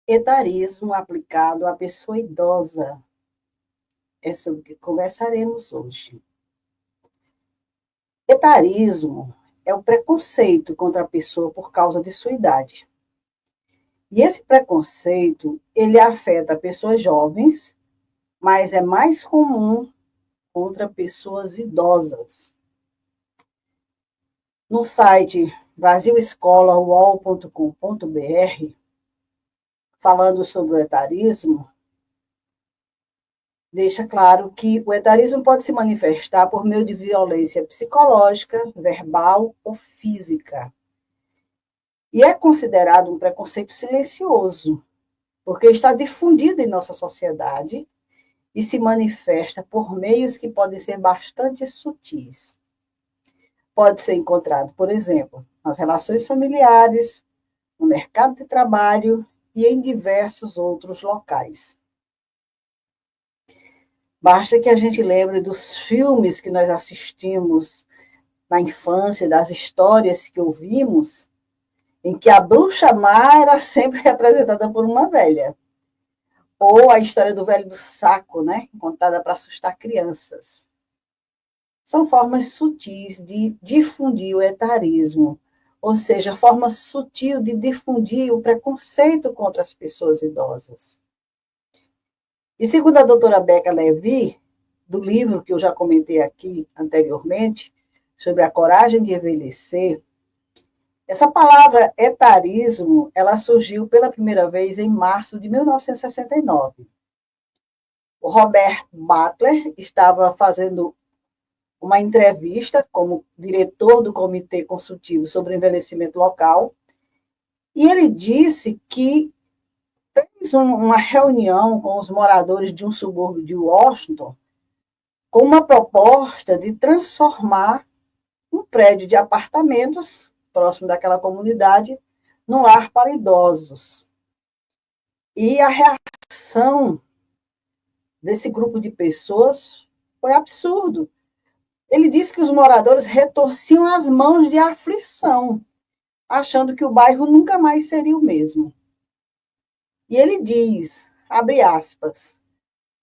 Etarismo aplicado à pessoa idosa. É sobre o que conversaremos hoje. Etarismo é o preconceito contra a pessoa por causa de sua idade. E esse preconceito, ele afeta pessoas jovens, mas é mais comum contra pessoas idosas. No site brasilescola.uol.com.br, falando sobre o etarismo, deixa claro que o etarismo pode se manifestar por meio de violência psicológica, verbal ou física. E é considerado um preconceito silencioso, porque está difundido em nossa sociedade e se manifesta por meios que podem ser bastante sutis. Pode ser encontrado, por exemplo, nas relações familiares, no mercado de trabalho e em diversos outros locais. Basta que a gente lembre dos filmes que nós assistimos na infância, das histórias que ouvimos, em que a bruxa má era sempre representada por uma velha. Ou a história do velho do saco, né? Contada para assustar crianças. São formas sutis de difundir o etarismo, ou seja, forma sutil de difundir o preconceito contra as pessoas idosas. E segundo a doutora Becca Levy, do livro que eu já comentei aqui anteriormente, sobre a coragem de envelhecer, essa palavra etarismo, ela surgiu pela primeira vez em março de 1969. O Robert Butler estava fazendo uma entrevista como diretor do Comitê Consultivo sobre Envelhecimento Local, e ele disse que fez uma reunião com os moradores de um subúrbio de Washington com uma proposta de transformar um prédio de apartamentos próximo daquela comunidade num lar para idosos. E a reação desse grupo de pessoas foi absurdo. Ele disse que os moradores retorciam as mãos de aflição, achando que o bairro nunca mais seria o mesmo. E ele diz, abre aspas,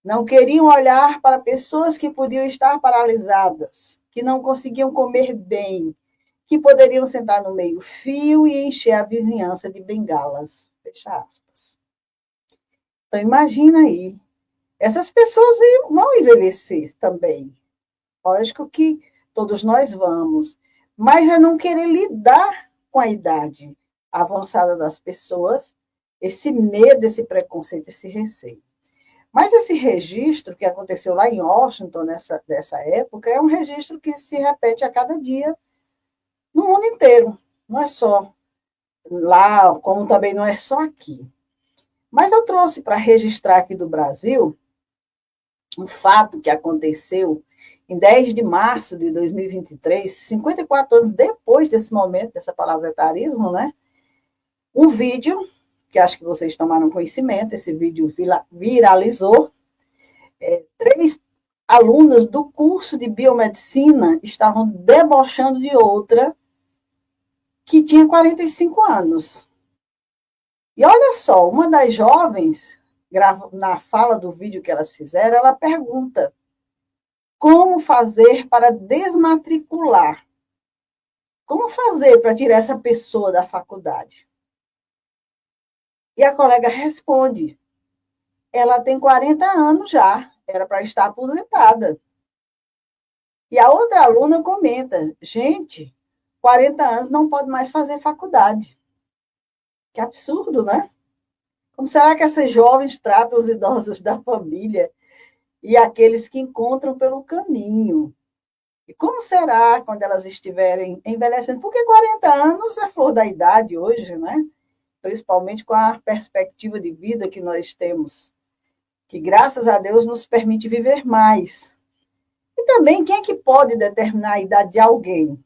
não queriam olhar para pessoas que podiam estar paralisadas, que não conseguiam comer bem, que poderiam sentar no meio-fio e encher a vizinhança de bengalas. Fecha aspas. Então, imagina aí. Essas pessoas vão envelhecer também. Lógico que todos nós vamos, mas é não querer lidar com a idade avançada das pessoas, esse medo, esse preconceito, esse receio. Mas esse registro que aconteceu lá em Washington, nessa época, é um registro que se repete a cada dia no mundo inteiro. Não é só lá, como também não é só aqui. Mas eu trouxe para registrar aqui do Brasil um fato que aconteceu em 10 de março de 2023, 54 anos depois desse momento, dessa palavra etarismo, né? Um vídeo, que acho que vocês tomaram conhecimento, esse vídeo viralizou. Três alunas do curso de biomedicina estavam debochando de outra que tinha 45 anos. E olha só, uma das jovens, na fala do vídeo que elas fizeram, ela pergunta: como fazer para desmatricular? Como fazer para tirar essa pessoa da faculdade? E a colega responde: ela tem 40 anos já, era para estar aposentada. E a outra aluna comenta: gente, 40 anos não pode mais fazer faculdade. Que absurdo, né? Como será que essas jovens tratam os idosos da família e aqueles que encontram pelo caminho? E como será quando elas estiverem envelhecendo? Porque 40 anos é flor da idade hoje, né? Principalmente com a perspectiva de vida que nós temos, que graças a Deus nos permite viver mais. E também, quem é que pode determinar a idade de alguém?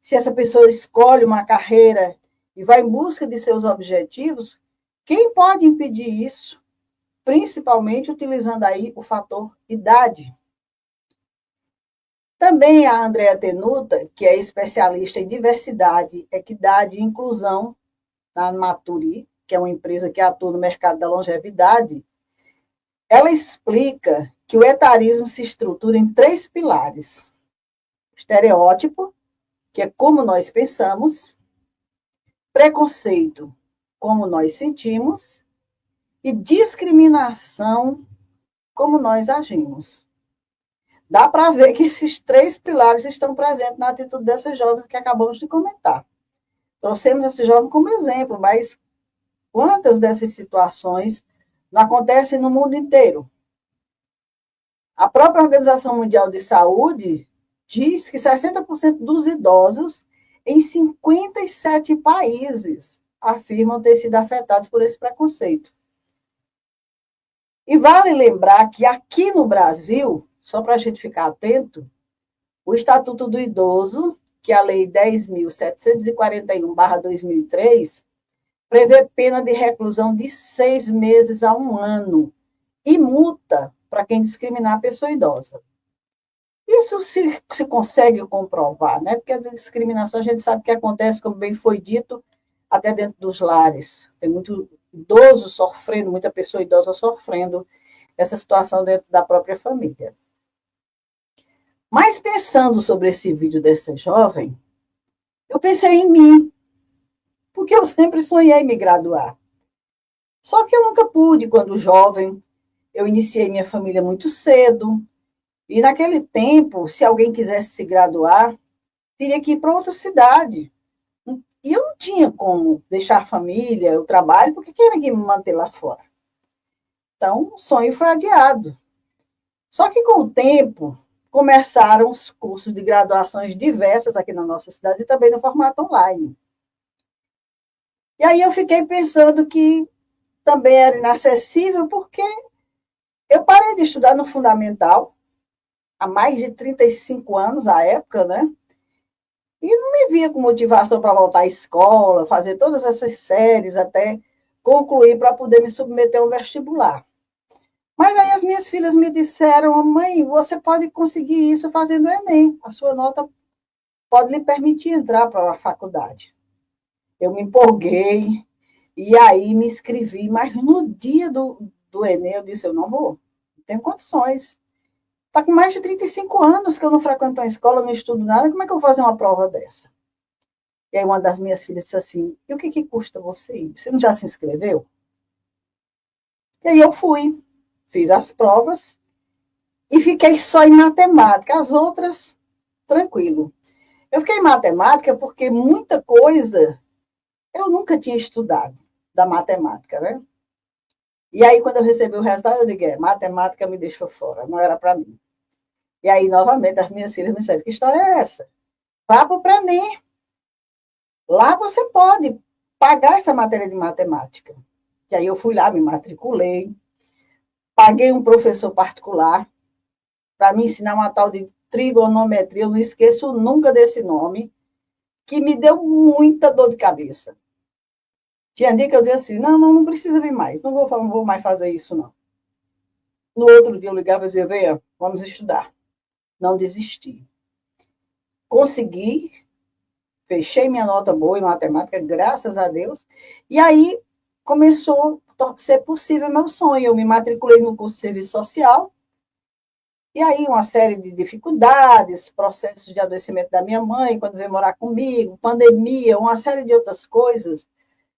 Se essa pessoa escolhe uma carreira e vai em busca de seus objetivos, quem pode impedir isso? Principalmente utilizando aí o fator idade. Também a Andrea Tenuta, que é especialista em diversidade, equidade e inclusão na Maturi, que é uma empresa que atua no mercado da longevidade, ela explica que o etarismo se estrutura em 3 pilares: estereótipo, que é como nós pensamos; preconceito, como nós sentimos; e discriminação, como nós agimos. Dá para ver que esses 3 pilares estão presentes na atitude dessas jovens que acabamos de comentar. Trouxemos esse jovem como exemplo, mas quantas dessas situações não acontecem no mundo inteiro? A própria Organização Mundial de Saúde diz que 60% dos idosos em 57 países afirmam ter sido afetados por esse preconceito. E vale lembrar que aqui no Brasil, só para a gente ficar atento, o Estatuto do Idoso, que é a Lei 10.741/2003, prevê pena de reclusão de 6 meses a 1 ano e multa para quem discriminar a pessoa idosa. Isso se consegue comprovar, né? Porque a discriminação a gente sabe que acontece, como bem foi dito, até dentro dos lares. Tem muito idoso sofrendo, muita pessoa idosa sofrendo essa situação dentro da própria família. Mas pensando sobre esse vídeo dessa jovem, eu pensei em mim, porque eu sempre sonhei em me graduar. Só que eu nunca pude quando jovem. Eu iniciei minha família muito cedo, e naquele tempo, se alguém quisesse se graduar, teria que ir para outra cidade. E eu não tinha como deixar a família, o trabalho, porque queria que me manter lá fora. Então, o sonho foi adiado. Só que com o tempo, começaram os cursos de graduações diversas aqui na nossa cidade e também no formato online. E aí eu fiquei pensando que também era inacessível, porque eu parei de estudar no fundamental, há mais de 35 anos, à época, né? E não me via com motivação para voltar à escola, fazer todas essas séries até concluir para poder me submeter ao vestibular. Mas aí as minhas filhas me disseram: mãe, você pode conseguir isso fazendo o Enem. A sua nota pode lhe permitir entrar para a faculdade. Eu me empolguei e aí me inscrevi, mas no dia do Enem eu disse: eu não vou, não tenho condições. Está com mais de 35 anos que eu não frequento uma escola, não estudo nada, como é que eu vou fazer uma prova dessa? E aí uma das minhas filhas disse assim: e o que custa você ir? Você não já se inscreveu? E aí eu fui, fiz as provas e fiquei só em matemática, as outras, tranquilo. Eu fiquei em matemática porque muita coisa eu nunca tinha estudado da matemática, né? E aí, quando eu recebi o resultado, eu digo: matemática me deixou fora, não era para mim. E aí, novamente, as minhas filhas me disseram: que história é essa? Vá para o Premem. Lá você pode pagar essa matéria de matemática. E aí eu fui lá, me matriculei, paguei um professor particular para me ensinar uma tal de trigonometria, eu não esqueço nunca desse nome, que me deu muita dor de cabeça. Tinha dia que eu dizia assim: não precisa vir mais, não vou mais fazer isso, não. No outro dia eu ligava e dizia: venha, vamos estudar. Não desisti. Consegui, fechei minha nota boa em matemática, graças a Deus, e aí começou a ser possível meu sonho. Eu me matriculei no curso de serviço social, e aí uma série de dificuldades, processos de adoecimento da minha mãe, quando veio morar comigo, pandemia, uma série de outras coisas,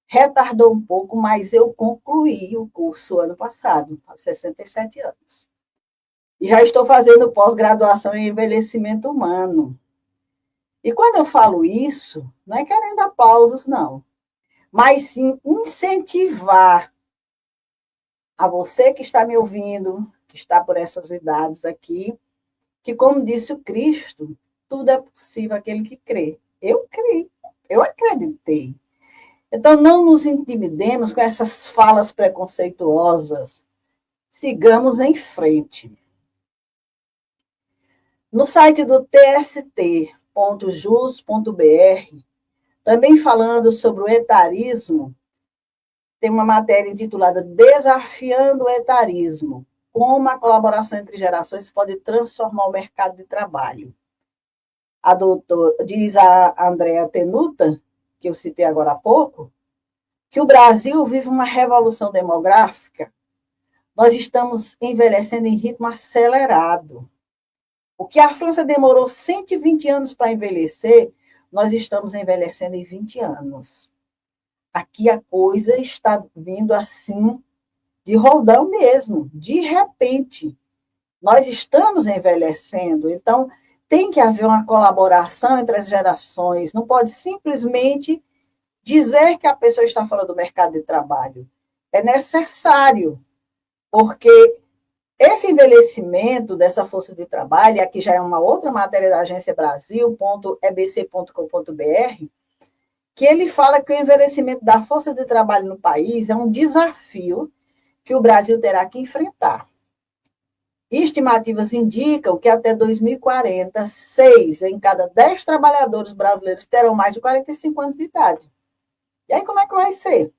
retardou um pouco, mas eu concluí o curso ano passado, aos 67 anos. E já estou fazendo pós-graduação em envelhecimento humano. E quando eu falo isso, não é querendo aplausos, não, mas sim incentivar a você que está me ouvindo, que está por essas idades aqui, que, como disse o Cristo, tudo é possível aquele que crê. Eu criei, eu acreditei. Então, não nos intimidemos com essas falas preconceituosas. Sigamos em frente. No site do tst.jus.br, também falando sobre o etarismo, tem uma matéria intitulada Desafiando o Etarismo, como a colaboração entre gerações pode transformar o mercado de trabalho. Diz a Andrea Tenuta, que eu citei agora há pouco, que o Brasil vive uma revolução demográfica. Nós estamos envelhecendo em ritmo acelerado. O que a França demorou 120 anos para envelhecer, nós estamos envelhecendo em 20 anos. Aqui a coisa está vindo assim, de roldão mesmo, de repente. Nós estamos envelhecendo, então tem que haver uma colaboração entre as gerações, não pode simplesmente dizer que a pessoa está fora do mercado de trabalho. É necessário, porque esse envelhecimento dessa força de trabalho, e aqui já é uma outra matéria da Agência Brasil.ebc.com.br, que ele fala que o envelhecimento da força de trabalho no país é um desafio que o Brasil terá que enfrentar. Estimativas indicam que até 2040, 6 em cada 10 trabalhadores brasileiros terão mais de 45 anos de idade. E aí como é que vai ser?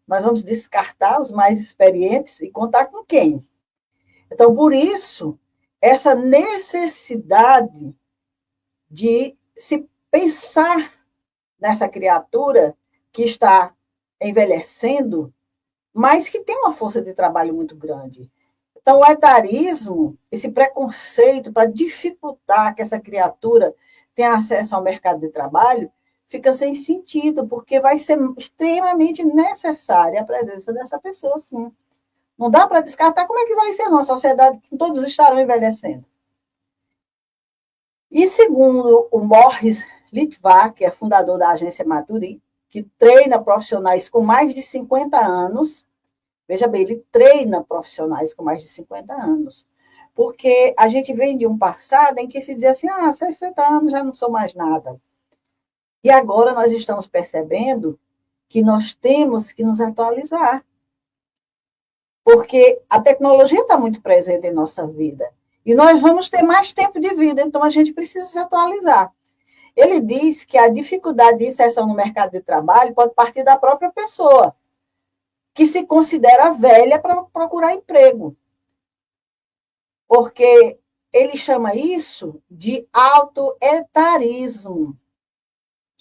Nós vamos descartar os mais experientes e contar com quem? Então, por isso, essa necessidade de se pensar nessa criatura que está envelhecendo, mas que tem uma força de trabalho muito grande. Então, o etarismo, esse preconceito para dificultar que essa criatura tenha acesso ao mercado de trabalho, fica sem sentido, porque vai ser extremamente necessária a presença dessa pessoa, sim. Não dá para descartar como é que vai ser numa sociedade que todos estarão envelhecendo. E segundo o Morris Litvak, que é fundador da agência Maturi, que treina profissionais com mais de 50 anos, veja bem, ele treina profissionais com mais de 50 anos. Porque a gente vem de um passado em que se dizia assim, 60 anos já não sou mais nada. E agora nós estamos percebendo que nós temos que nos atualizar. Porque a tecnologia está muito presente em nossa vida. E nós vamos ter mais tempo de vida, então a gente precisa se atualizar. Ele diz que a dificuldade de inserção no mercado de trabalho pode partir da própria pessoa, que se considera velha para procurar emprego. Porque ele chama isso de autoetarismo.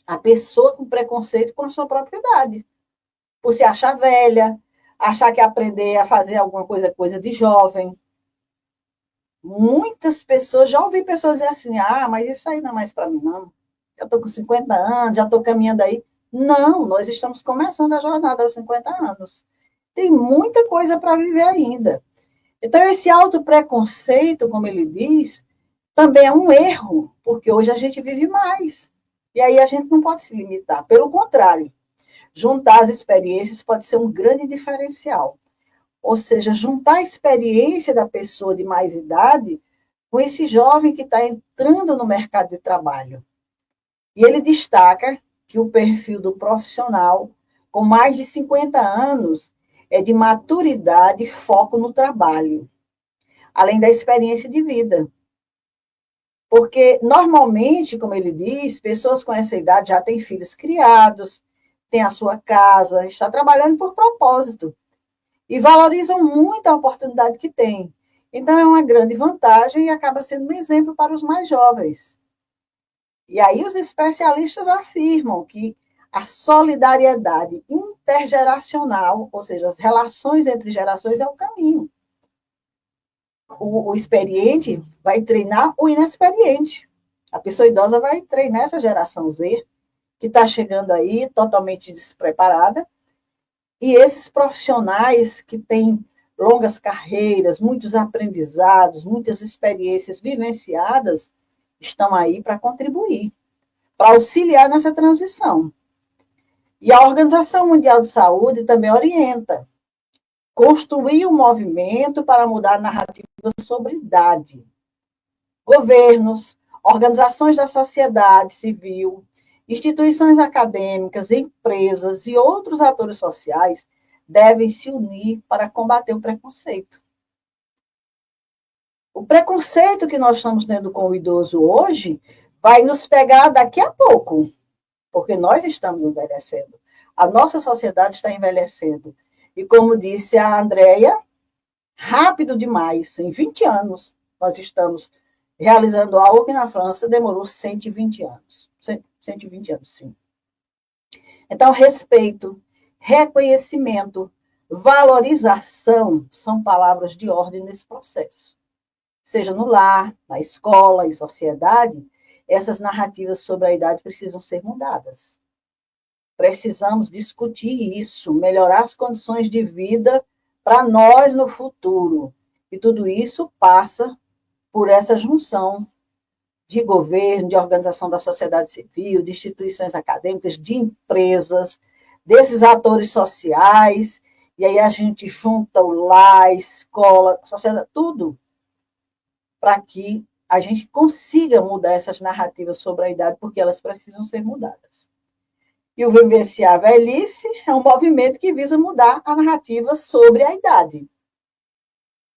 A pessoa com preconceito com a sua própria idade. Por se achar velha, achar que aprender a fazer alguma coisa de jovem. Muitas pessoas, já ouvi pessoas dizer assim, mas isso aí não é mais para mim, não. Eu estou com 50 anos, já estou caminhando aí. Não, nós estamos começando a jornada aos 50 anos. Tem muita coisa para viver ainda. Então, esse autopreconceito, como ele diz, também é um erro, porque hoje a gente vive mais. E aí a gente não pode se limitar. Pelo contrário, juntar as experiências pode ser um grande diferencial. Ou seja, juntar a experiência da pessoa de mais idade com esse jovem que está entrando no mercado de trabalho. E ele destaca que o perfil do profissional com mais de 50 anos é de maturidade e foco no trabalho, além da experiência de vida. Porque, normalmente, como ele diz, pessoas com essa idade já têm filhos criados, têm a sua casa, está trabalhando por propósito e valorizam muito a oportunidade que têm. Então, é uma grande vantagem e acaba sendo um exemplo para os mais jovens. E aí os especialistas afirmam que a solidariedade intergeracional, ou seja, as relações entre gerações, é o caminho. O experiente vai treinar o inexperiente. A pessoa idosa vai treinar essa geração Z, que está chegando aí totalmente despreparada, e esses profissionais que têm longas carreiras, muitos aprendizados, muitas experiências vivenciadas, estão aí para contribuir, para auxiliar nessa transição. E a Organização Mundial de Saúde também orienta construir um movimento para mudar a narrativa sobre idade. Governos, organizações da sociedade civil, instituições acadêmicas, empresas e outros atores sociais devem se unir para combater o preconceito. O preconceito que nós estamos tendo com o idoso hoje vai nos pegar daqui a pouco, porque nós estamos envelhecendo. A nossa sociedade está envelhecendo. E como disse a Andrea, rápido demais, em 20 anos, nós estamos realizando algo que na França demorou 120 anos. 120 anos, sim. Então, respeito reconhecimento, valorização são palavras de ordem nesse processo. Seja no lar, na escola, em sociedade, essas narrativas sobre a idade precisam ser mudadas. Precisamos discutir isso, melhorar as condições de vida para nós no futuro. E tudo isso passa por essa junção de governo, de organização da sociedade civil, de instituições acadêmicas, de empresas, desses atores sociais, e aí a gente junta o lar, a escola, a sociedade, tudo, para que a gente consiga mudar essas narrativas sobre a idade, porque elas precisam ser mudadas. E o Vivenciar a Velhice é um movimento que visa mudar a narrativa sobre a idade.